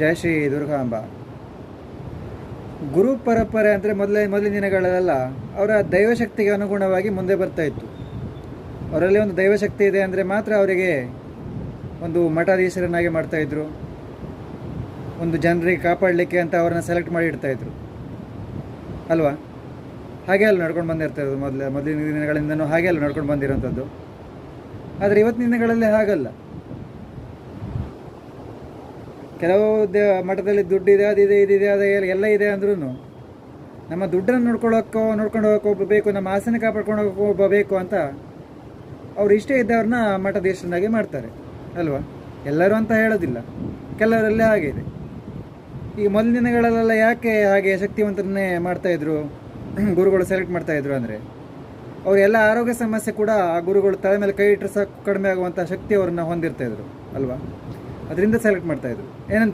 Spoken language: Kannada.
ಜಯ ಶ್ರೀ ದುರ್ಗಾಂಬ. ಗುರು ಪರಂಪರೆ ಅಂದರೆ ಮೊದಲಿನ ದಿನಗಳಲ್ಲೆಲ್ಲ ಅವರ ದೈವಶಕ್ತಿಗೆ ಅನುಗುಣವಾಗಿ ಮುಂದೆ ಬರ್ತಾ ಇತ್ತು. ಅವರಲ್ಲಿ ಒಂದು ದೈವಶಕ್ತಿ ಇದೆ ಅಂದರೆ ಮಾತ್ರ ಅವರಿಗೆ ಒಂದು ಮಠಾಧೀಶರನ್ನಾಗಿ ಮಾಡ್ತಾಯಿದ್ರು. ಒಂದು ಜನರಿಗೆ ಕಾಪಾಡಲಿಕ್ಕೆ ಅಂತ ಅವ್ರನ್ನ ಸೆಲೆಕ್ಟ್ ಮಾಡಿ ಇಡ್ತಾಯಿದ್ರು ಅಲ್ವಾ? ಹಾಗೆ ಅಲ್ಲ ನಡ್ಕೊಂಡು ಬಂದಿರ್ತಾಯಿರೋದು. ಮೊದಲಿನ ದಿನಗಳಿಂದನೂ ಹಾಗೆ ಅಲ್ಲ ನಡ್ಕೊಂಡು ಬಂದಿರೋಂಥದ್ದು. ಆದರೆ ಇವತ್ತಿನ ದಿನಗಳಲ್ಲಿ ಹಾಗಲ್ಲ. ಕೆಲವು ಮಠದಲ್ಲಿ ದುಡ್ಡಿದೆ, ಅದಿದೆ, ಇದಿದೆ, ಅದು ಎಲ್ಲ ಇದೆ ಅಂದ್ರೂ ನಮ್ಮ ದುಡ್ಡನ್ನು ನೋಡ್ಕೊಂಡು ಹೋಗೋಕೆ ಒಬ್ಬ ಬೇಕು, ನಮ್ಮ ಆಸನ ಕಾಪಾಡ್ಕೊಂಡು ಹೋಗೋಕೆ ಒಬ್ಬ ಬೇಕು ಅಂತ ಅವ್ರು ಇಷ್ಟೇ ಇದ್ದವ್ರನ್ನ ಮಠಾಧೀಶರನ್ನಾಗಿ ಮಾಡ್ತಾರೆ ಅಲ್ವಾ? ಎಲ್ಲರೂ ಅಂತ ಹೇಳೋದಿಲ್ಲ, ಕೆಲವರಲ್ಲೇ ಹಾಗೆ ಇದೆ. ಈಗ ಮೊದಲಿನ ದಿನಗಳಲ್ಲೆಲ್ಲ ಯಾಕೆ ಹಾಗೆ ಶಕ್ತಿವಂತರನ್ನೇ ಮಾಡ್ತಾಯಿದ್ರು, ಗುರುಗಳು ಸೆಲೆಕ್ಟ್ ಮಾಡ್ತಾಯಿದ್ರು ಅಂದರೆ ಅವರೆಲ್ಲ ಆರೋಗ್ಯ ಸಮಸ್ಯೆ ಕೂಡ ಆ ಗುರುಗಳು ತಲೆ ಮೇಲೆ ಕೈ ಇಟ್ಟರೆ ಸಾಕು ಕಡಿಮೆ ಆಗುವಂಥ ಶಕ್ತಿ ಅವ್ರನ್ನ ಹೊಂದಿರ್ತಾಯಿದ್ರು ಅಲ್ವಾ? ಅದರಿಂದ ಸೆಲೆಕ್ಟ್ ಮಾಡ್ತಾಯಿದ್ರು. ಏನಂತಾರೆ?